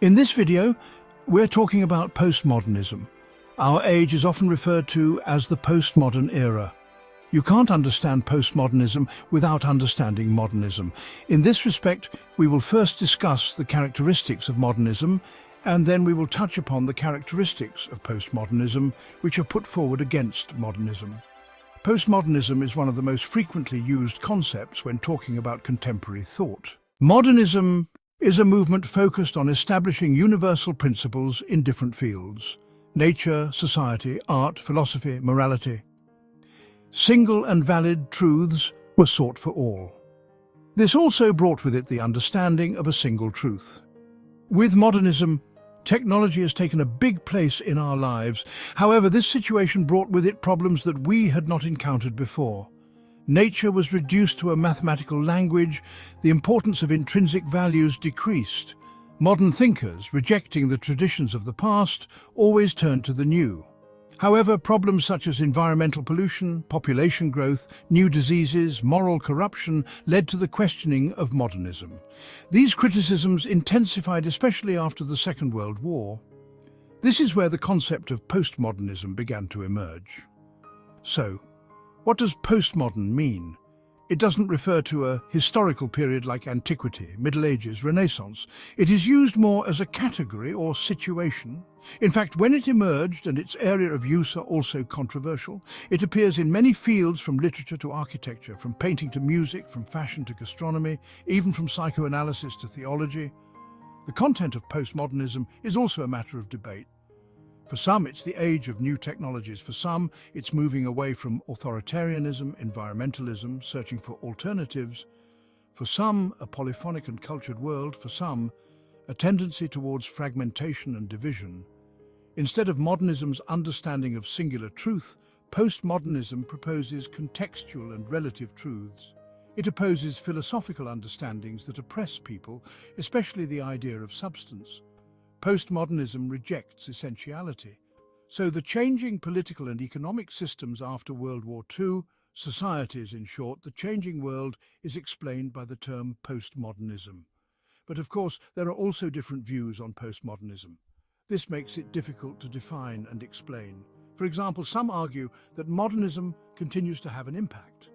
In this video, we're talking about postmodernism. Our age is often referred to as the postmodern era. You can't understand postmodernism without understanding modernism. In this respect, we will first discuss the characteristics of modernism, and then we will touch upon the characteristics of postmodernism, which are put forward against modernism. Postmodernism is one of the most frequently used concepts when talking about contemporary thought. Modernism is a movement focused on establishing universal principles in different fields: nature, society, art, philosophy, morality. Single and valid truths were sought for all. This also brought with it the understanding of a single truth. With modernism, technology has taken a big place in our lives. However, this situation brought with it problems that we had not encountered before. Nature was reduced to a mathematical language, the importance of intrinsic values decreased. Modern thinkers, rejecting the traditions of the past, always turned to the new. However, problems such as environmental pollution, population growth, new diseases, moral corruption led to the questioning of modernism. These criticisms intensified especially after the Second World War. This is where the concept of postmodernism began to emerge. So, what does postmodern mean? It doesn't refer to a historical period like antiquity, Middle Ages, Renaissance. It is used more as a category or situation. In fact, when it emerged and its area of use are also controversial, it appears in many fields, from literature to architecture, from painting to music, from fashion to gastronomy, even from psychoanalysis to theology. The content of postmodernism is also a matter of debate. For some, it's the age of new technologies. For some, it's moving away from authoritarianism, environmentalism, searching for alternatives. For some, a polyphonic and cultured world. For some, a tendency towards fragmentation and division. Instead of modernism's understanding of singular truth, postmodernism proposes contextual and relative truths. It opposes philosophical understandings that oppress people, especially the idea of substance. Postmodernism rejects essentiality. So the changing political and economic systems after World War II, societies in short, the changing world is explained by the term postmodernism. But of course, there are also different views on postmodernism. This makes it difficult to define and explain. For example, some argue that modernism continues to have an impact,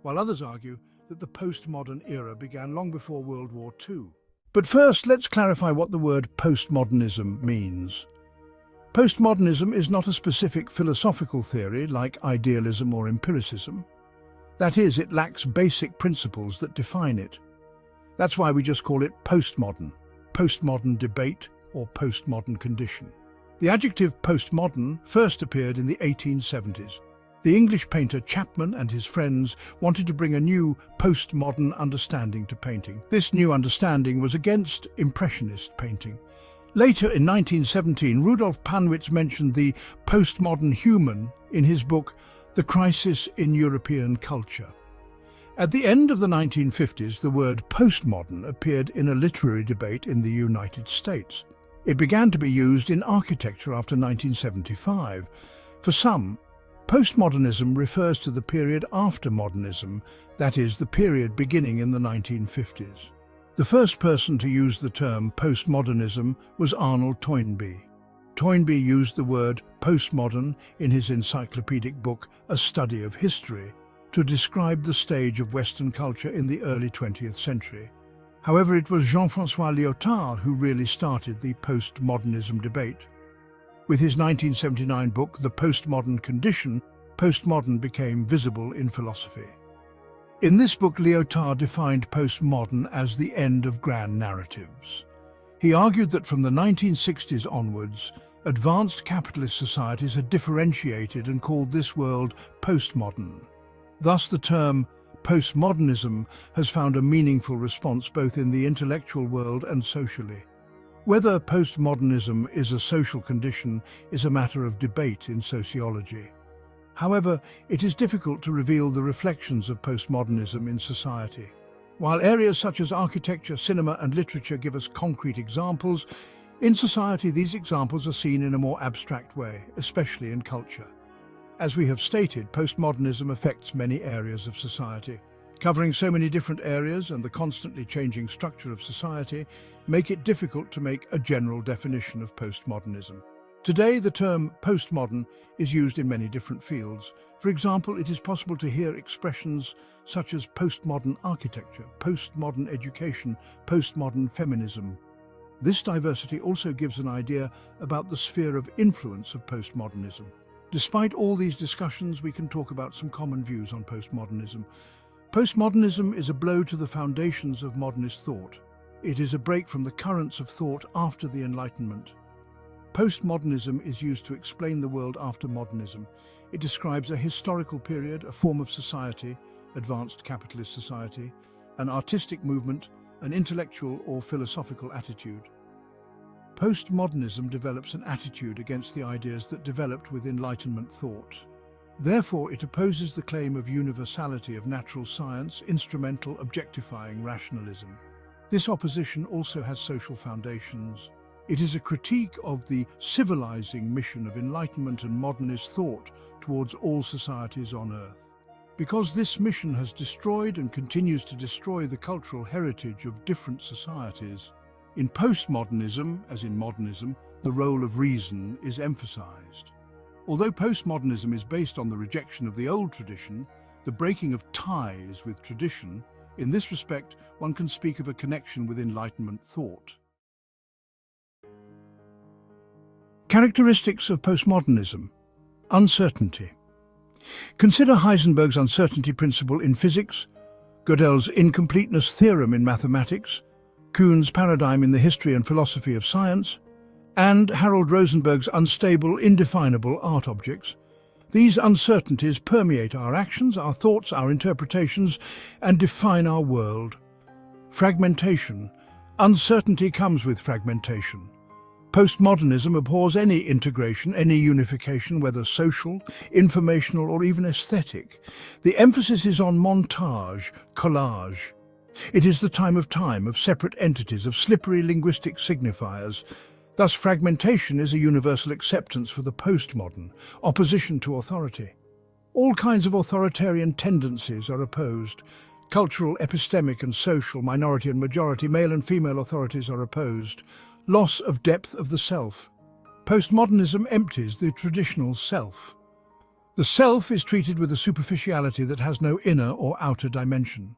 while others argue that the postmodern era began long before World War II. But first, let's clarify what the word postmodernism means. Postmodernism is not a specific philosophical theory like idealism or empiricism. That is, it lacks basic principles that define it. That's why we just call it postmodern, postmodern debate, or postmodern condition. The adjective postmodern first appeared in the 1870s. The English painter Chapman and his friends wanted to bring a new postmodern understanding to painting. This new understanding was against Impressionist painting. Later, in 1917, Rudolf Panwitz mentioned the postmodern human in his book The Crisis in European Culture. At the end of the 1950s, the word postmodern appeared in a literary debate in the United States. It began to be used in architecture after 1975. For some, postmodernism refers to the period after modernism, that is, the period beginning in the 1950s. The first person to use the term postmodernism was Arnold Toynbee. Toynbee used the word postmodern in his encyclopedic book, A Study of History, to describe the stage of Western culture in the early 20th century. However, it was Jean-François Lyotard who really started the postmodernism debate. With his 1979 book, The Postmodern Condition, postmodern became visible in philosophy. In this book, Lyotard defined postmodern as the end of grand narratives. He argued that from the 1960s onwards, advanced capitalist societies had differentiated and called this world postmodern. Thus, the term postmodernism has found a meaningful response both in the intellectual world and socially. Whether postmodernism is a social condition is a matter of debate in sociology. However, it is difficult to reveal the reflections of postmodernism in society. While areas such as architecture, cinema, and literature give us concrete examples, in society these examples are seen in a more abstract way, especially in culture. As we have stated, postmodernism affects many areas of society. Covering so many different areas and the constantly changing structure of society make it difficult to make a general definition of postmodernism. Today, the term postmodern is used in many different fields. For example, it is possible to hear expressions such as postmodern architecture, postmodern education, postmodern feminism. This diversity also gives an idea about the sphere of influence of postmodernism. Despite all these discussions, we can talk about some common views on postmodernism. Postmodernism is a blow to the foundations of modernist thought. It is a break from the currents of thought after the Enlightenment. Postmodernism is used to explain the world after modernism. It describes a historical period, a form of society, advanced capitalist society, an artistic movement, an intellectual or philosophical attitude. Postmodernism develops an attitude against the ideas that developed with Enlightenment thought. Therefore, it opposes the claim of universality of natural science, instrumental, objectifying rationalism. This opposition also has social foundations. It is a critique of the civilizing mission of Enlightenment and modernist thought towards all societies on Earth. Because this mission has destroyed and continues to destroy the cultural heritage of different societies. In postmodernism, as in modernism, the role of reason is emphasized. Although postmodernism is based on the rejection of the old tradition, the breaking of ties with tradition, in this respect, one can speak of a connection with Enlightenment thought. Characteristics of postmodernism. Uncertainty. Consider Heisenberg's uncertainty principle in physics, Gödel's incompleteness theorem in mathematics, Kuhn's paradigm in the history and philosophy of science, and Harold Rosenberg's unstable, indefinable art objects. These uncertainties permeate our actions, our thoughts, our interpretations, and define our world. Fragmentation. Uncertainty comes with fragmentation. Postmodernism abhors any integration, any unification, whether social, informational, or even aesthetic. The emphasis is on montage, collage. It is the time, of separate entities, of slippery linguistic signifiers. Thus, fragmentation is a universal acceptance for the postmodern, opposition to authority. All kinds of authoritarian tendencies are opposed. Cultural, epistemic and social, minority and majority, male and female authorities are opposed. Loss of depth of the self. Postmodernism empties the traditional self. The self is treated with a superficiality that has no inner or outer dimension.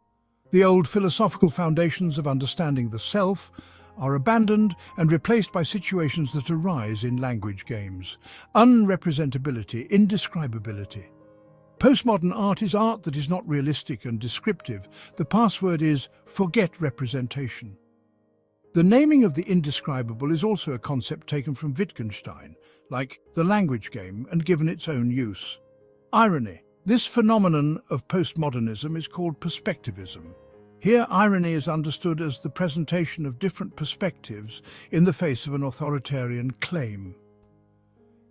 The old philosophical foundations of understanding the self are abandoned and replaced by situations that arise in language games. Unrepresentability, indescribability. Postmodern art is art that is not realistic and descriptive. The password is forget representation. The naming of the indescribable is also a concept taken from Wittgenstein, like the language game, and given its own use. Irony. This phenomenon of postmodernism is called perspectivism. Here, irony is understood as the presentation of different perspectives in the face of an authoritarian claim.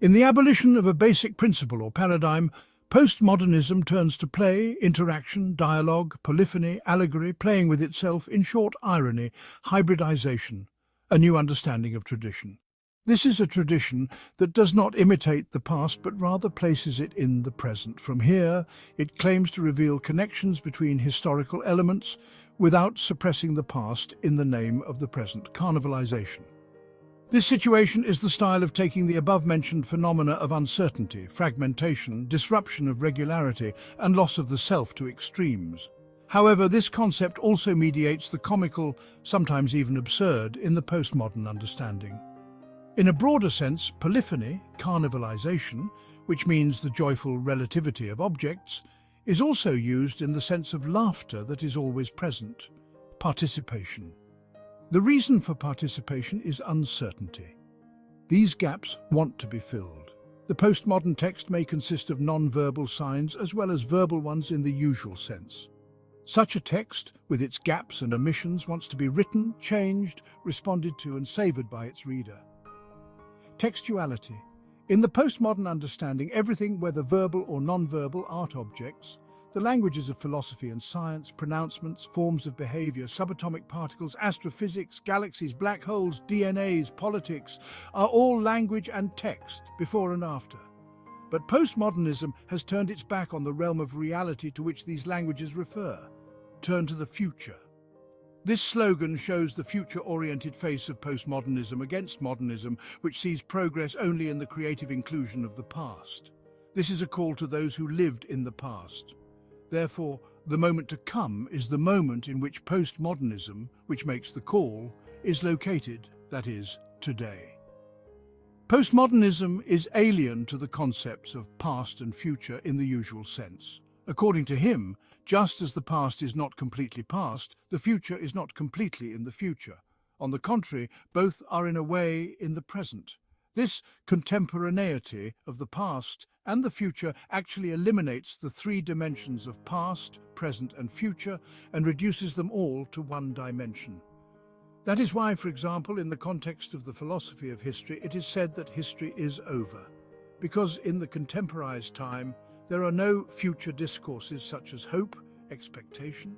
In the abolition of a basic principle or paradigm, postmodernism turns to play, interaction, dialogue, polyphony, allegory, playing with itself, in short, irony, hybridization, a new understanding of tradition. This is a tradition that does not imitate the past, but rather places it in the present. From here, it claims to reveal connections between historical elements without suppressing the past in the name of the present. Carnivalization. This situation is the style of taking the above-mentioned phenomena of uncertainty, fragmentation, disruption of regularity, and loss of the self to extremes. However, this concept also mediates the comical, sometimes even absurd, in the postmodern understanding. In a broader sense, polyphony, carnivalization, which means the joyful relativity of objects, is also used in the sense of laughter that is always present. Participation. The reason for participation is uncertainty. These gaps want to be filled. The postmodern text may consist of non-verbal signs as well as verbal ones in the usual sense. Such a text, with its gaps and omissions, wants to be written, changed, responded to, and savoured by its reader. Textuality. In the postmodern understanding, everything, whether verbal or non-verbal, art objects, the languages of philosophy and science, pronouncements, forms of behavior, subatomic particles, astrophysics, galaxies, black holes, DNAs, politics, are all language and text, before and after. But postmodernism has turned its back on the realm of reality to which these languages refer. turn to the future. This slogan shows the future-oriented face of postmodernism against modernism, which sees progress only in the creative inclusion of the past. This is a call to those who lived in the past. Therefore, the moment to come is the moment in which postmodernism, which makes the call, is located, that is, today. Postmodernism is alien to the concepts of past and future in the usual sense. According to him, just as the past is not completely past, the future is not completely in the future. On the contrary, both are in a way in the present. This contemporaneity of the past and the future actually eliminates the three dimensions of past, present and future and reduces them all to one dimension. That is why, for example, in the context of the philosophy of history, it is said that history is over. Because in the contemporized time, there are no future discourses such as hope, expectation.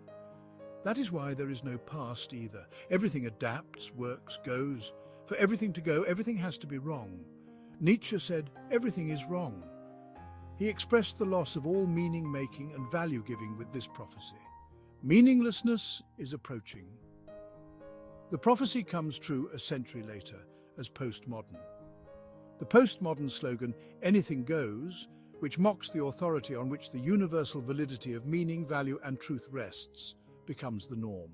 That is why there is no past either. Everything adapts, works, goes. For everything to go, everything has to be wrong. Nietzsche said, everything is wrong. He expressed the loss of all meaning-making and value-giving with this prophecy. Meaninglessness is approaching. The prophecy comes true a century later as postmodern. The postmodern slogan, anything goes, which mocks the authority on which the universal validity of meaning, value and truth rests, becomes the norm.